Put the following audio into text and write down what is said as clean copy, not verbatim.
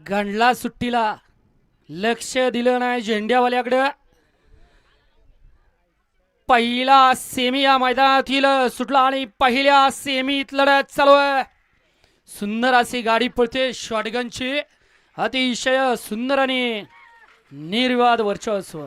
गणला सुट्टीला लक्ष दिलं नाही झेंड्यावाल्याकडे। पहिला सेमी या मैदानातील सुटला आणि पहिल्या सेमीत लढत चालू आहे। सुंदर अशी गाडी पळते शॉटगनची, अतिशय सुंदर आणि निर्वाद वर्चस्व।